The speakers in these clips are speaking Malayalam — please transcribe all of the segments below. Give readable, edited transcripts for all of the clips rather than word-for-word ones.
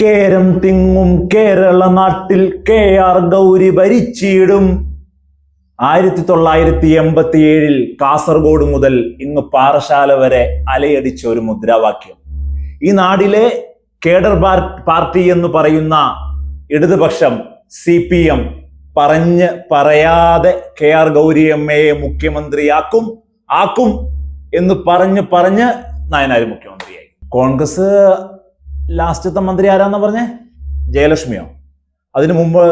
കേരം തിങ്ങും കേരള നാട്ടിൽ KR ഗൗരി ഭരിച്ചിടും. 1987 കാസർഗോഡ് മുതൽ ഇങ്ങ് പാറശാല വരെ അലയടിച്ച ഒരു മുദ്രാവാക്യം. ഈ നാടിലെ കേഡർ പാർട്ടി എന്ന് പറയുന്ന ഇടതുപക്ഷം CPM പറയാതെ KR ഗൗരിയമ്മയെ മുഖ്യമന്ത്രിയാക്കും എന്ന് പറഞ്ഞ് നായനാര് മുഖ്യമന്ത്രിയായി. കോൺഗ്രസ് ലാസ്റ്റത്തെ മന്ത്രി ആരാന്ന് പറഞ്ഞേ? ജയലക്ഷ്മിയോ? അതിനു മുമ്പ്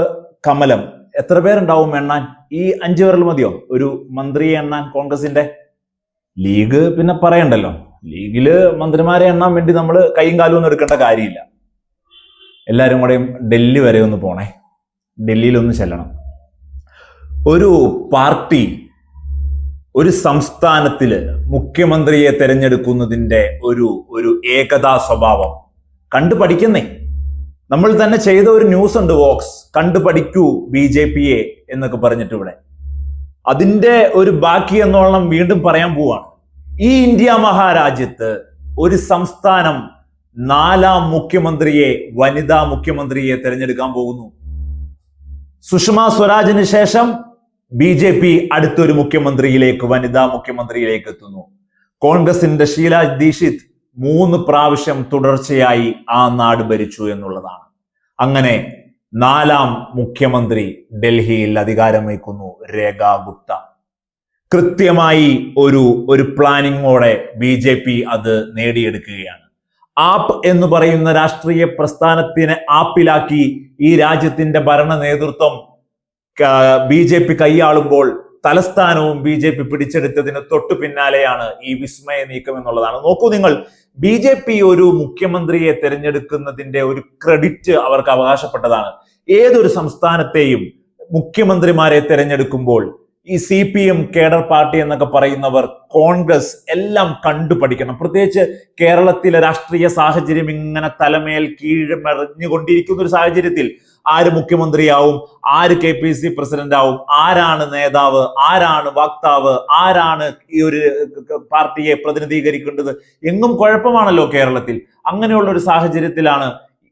കമലം. എത്ര പേരുണ്ടാവും എണ്ണാൻ? ഈ 5 പേരിൽ മതിയോ ഒരു മന്ത്രിയെ എണ്ണാൻ കോൺഗ്രസിന്റെ? ലീഗ് പിന്നെ പറയണ്ടല്ലോ. ലീഗില് മന്ത്രിമാരെ എണ്ണാൻ വേണ്ടി നമ്മൾ കൈയും കാലും ഒന്നും എടുക്കേണ്ട കാര്യമില്ല. എല്ലാവരും കൂടെയും ഡൽഹി വരെ ഒന്ന് പോണേ, ഡൽഹിയിലൊന്ന് ചെല്ലണം. ഒരു പാർട്ടി ഒരു സംസ്ഥാനത്തില് മുഖ്യമന്ത്രിയെ തെരഞ്ഞെടുക്കുന്നതിന്റെ ഒരു ഏകതാ സ്വഭാവം കണ്ടുപഠിക്കുന്നേ. നമ്മൾ തന്നെ ചെയ്ത ഒരു ന്യൂസ് ഉണ്ട്, വോക്സ് കണ്ടുപഠിക്കൂ BJPയെ എന്നൊക്കെ പറഞ്ഞിട്ട് ഇവിടെ. അതിന്റെ ഒരു ബാക്കി എന്നോളം വീണ്ടും പറയാൻ പോവാണ്. ഈ ഇന്ത്യ മഹാരാജ്യത്ത് ഒരു സംസ്ഥാനം 4ാം മുഖ്യമന്ത്രിയെ, വനിതാ മുഖ്യമന്ത്രിയെ തെരഞ്ഞെടുക്കാൻ പോകുന്നു. സുഷമ സ്വരാജിന് ശേഷം BJP അടുത്തൊരു മുഖ്യമന്ത്രിയിലേക്ക്, വനിതാ മുഖ്യമന്ത്രിയിലേക്ക് എത്തുന്നു. കോൺഗ്രസിന്റെ ഷീല ദീക്ഷിത് 3 പ്രാവശ്യം തുടർച്ചയായി ആ നാട് ഭരിച്ചു എന്നുള്ളതാണ്. അങ്ങനെ 4ാം മുഖ്യമന്ത്രി ഡൽഹിയിൽ അധികാരം വയ്ക്കുന്നു രേഖ ഗുപ്ത. കൃത്യമായി ഒരു പ്ലാനിങ്ങോടെ BJP അത് നേടിയെടുക്കുകയാണ്. ആപ്പ് എന്ന് പറയുന്ന രാഷ്ട്രീയ പ്രസ്ഥാനത്തിനെ ആപ്പിലാക്കി ഈ രാജ്യത്തിന്റെ ഭരണ നേതൃത്വം BJP കൈയാളുമ്പോൾ തലസ്ഥാനവും BJP പിടിച്ചെടുത്തതിന് തൊട്ടു പിന്നാലെയാണ് ഈ വിസ്മയ നീക്കം എന്നുള്ളതാണ്. നോക്കൂ നിങ്ങൾ, BJP ഒരു മുഖ്യമന്ത്രിയെ തിരഞ്ഞെടുക്കുന്നതിന്റെ ഒരു ക്രെഡിറ്റ് അവർക്ക് അവകാശപ്പെട്ടതാണ്. ഏതൊരു സംസ്ഥാനത്തെയും മുഖ്യമന്ത്രിമാരെ തിരഞ്ഞെടുക്കുമ്പോൾ ഈ CPM കേഡർ പാർട്ടി എന്നൊക്കെ പറയുന്നവർ, കോൺഗ്രസ് എല്ലാം കണ്ടുപഠിക്കണം. പ്രത്യേകിച്ച് കേരളത്തിലെ രാഷ്ട്രീയ സാഹചര്യം ഇങ്ങനെ തലമേൽ കീഴ്മറിഞ്ഞുകൊണ്ടിരിക്കുന്ന ഒരു സാഹചര്യത്തിൽ ആര് മുഖ്യമന്ത്രിയാവും, ആര് KPC പ്രസിഡന്റ് ആവും, ആരാണ് നേതാവ്, ആരാണ് വക്താവ്, ആരാണ് ഈ ഒരു പാർട്ടിയെ പ്രതിനിധീകരിക്കേണ്ടത്, എങ്ങും കുഴപ്പമാണല്ലോ കേരളത്തിൽ. അങ്ങനെയുള്ള ഒരു സാഹചര്യത്തിലാണ്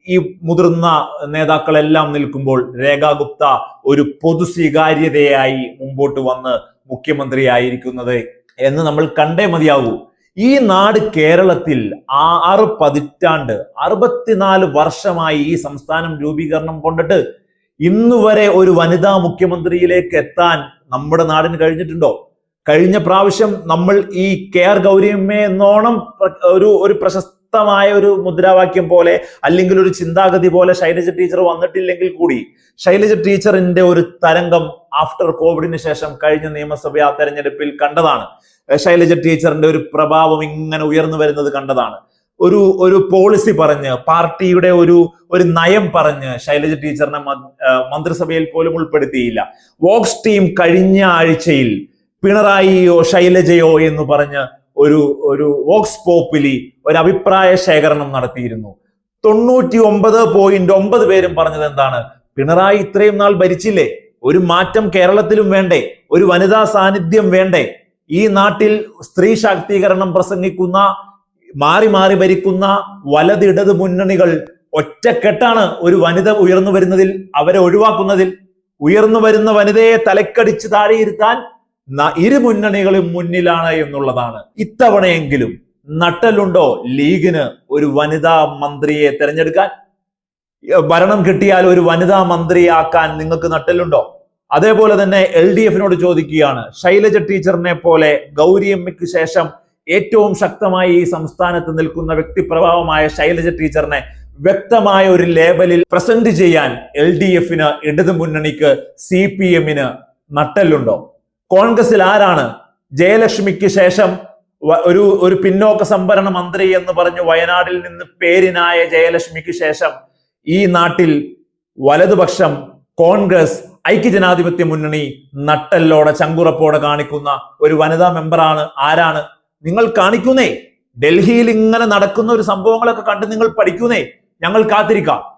ഈ മുതിർന്ന നേതാക്കളെല്ലാം നിൽക്കുമ്പോൾ രേഖ ഗുപ്ത ഒരു പൊതു സ്വീകാര്യതയായി മുമ്പോട്ട് വന്ന് മുഖ്യമന്ത്രിയായിരിക്കുന്നത് എന്ന് നമ്മൾ കണ്ടേ മതിയാകൂ. ഈ നാട് കേരളത്തിൽ 6 പതിറ്റാണ്ട് 64 വർഷമായി ഈ സംസ്ഥാനം രൂപീകരണം കൊണ്ടിട്ട് ഇന്നുവരെ ഒരു വനിതാ മുഖ്യമന്ത്രിയിലേക്ക് എത്താൻ നമ്മുടെ നാടിന് കഴിഞ്ഞിട്ടുണ്ടോ? കഴിഞ്ഞ പ്രാവശ്യം നമ്മൾ ഈ KR ഗൗരിയമ്മയെ എന്നോണം ഒരു പ്രശസ്തമായ ഒരു മുദ്രാവാക്യം പോലെ അല്ലെങ്കിൽ ഒരു ചിന്താഗതി പോലെ ശൈലജ ടീച്ചർ വന്നിട്ടില്ലെങ്കിൽ കൂടി ശൈലജ ടീച്ചറിന്റെ ഒരു തരംഗം ആഫ്റ്റർ കോവിഡിന് ശേഷം കഴിഞ്ഞ നിയമസഭാ തെരഞ്ഞെടുപ്പിൽ കണ്ടതാണ്. ശൈലജ ടീച്ചറിന്റെ ഒരു പ്രഭാവം ഇങ്ങനെ ഉയർന്നു വരുന്നത് കണ്ടതാണ്. ഒരു പോളിസി പറഞ്ഞ്, പാർട്ടിയുടെ ഒരു നയം പറഞ്ഞ് ശൈലജ ടീച്ചറിനെ മന്ത്രിസഭയിൽ പോലും ഉൾപ്പെടുത്തിയില്ല. വോക്സ് ടീം കഴിഞ്ഞ ആഴ്ചയിൽ പിണറായിയോ ശൈലജയോ എന്ന് പറഞ്ഞ് ഒരു വോക്സ് പോപ്പുലി ഒരു അഭിപ്രായ ശേഖരണം നടത്തിയിരുന്നു. 99.9 പേരും പറഞ്ഞത് എന്താണ്? പിണറായി ഇത്രയും നാൾ ഭരിച്ചില്ലേ, ഒരു മാറ്റം കേരളത്തിലും വേണ്ടേ, ഒരു വനിതാ സാന്നിധ്യം വേണ്ടേ? ഈ നാട്ടിൽ സ്ത്രീ ശാക്തീകരണം പ്രസംഗിക്കുന്ന, മാറി മാറി ഭരിക്കുന്ന വലതിടത് മുന്നണികൾ ഒറ്റക്കെട്ടാണ് ഒരു വനിത ഉയർന്നു വരുന്നതിൽ, അവരെ ഒഴിവാക്കുന്നതിൽ. ഉയർന്നു വരുന്ന വനിതയെ തലക്കടിച്ച് താഴെയിരുത്താൻ ഇരു മുന്നണികളും മുന്നിലാണ് എന്നുള്ളതാണ്. ഇത്തവണയെങ്കിലും നട്ടലുണ്ടോ ലീഗിന് ഒരു വനിതാ മന്ത്രിയെ തെരഞ്ഞെടുക്കാൻ? ഭരണം കിട്ടിയാൽ ഒരു വനിതാ മന്ത്രിയാക്കാൻ നിങ്ങൾക്ക് നട്ടലുണ്ടോ? അതേപോലെ തന്നെ LDFനോട് ചോദിക്കുകയാണ്, ശൈലജ ടീച്ചറിനെ പോലെ ഗൗരിയമ്മയ്ക്ക് ശേഷം ഏറ്റവും ശക്തമായി ഈ സംസ്ഥാനത്ത് നിൽക്കുന്ന വ്യക്തിപ്രഭാവമായ ശൈലജ ടീച്ചറിനെ വ്യക്തമായ ഒരു ലേബലിൽ പ്രസന്റ് ചെയ്യാൻ LDFന്, ഇടതു മുന്നണിക്ക്, CPMന് നട്ടലുണ്ടോ? കോൺഗ്രസിൽ ആരാണ് ജയലക്ഷ്മിക്ക് ശേഷം ഒരു പിന്നോക്ക സംവരണ മന്ത്രി എന്ന് പറഞ്ഞു വയനാട്ടിൽ നിന്ന് പേരിനായ ജയലക്ഷ്മിക്ക് ശേഷം ഈ നാട്ടിൽ വലതുപക്ഷം, കോൺഗ്രസ്, ഐക്യജനാധിപത്യ മുന്നണി നട്ടല്ലോടെ ചങ്കുറപ്പോടെ കാണിക്കുന്ന ഒരു വനിതാ മെമ്പറാണ് ആരാണ്? നിങ്ങൾ കാണിക്കുന്നേ. ഡൽഹിയിൽ ഇങ്ങനെ നടക്കുന്ന ഒരു സംഭവങ്ങളൊക്കെ കണ്ട് നിങ്ങൾ പഠിക്കുന്നേ. ഞങ്ങൾ കാത്തിരിക്കാം.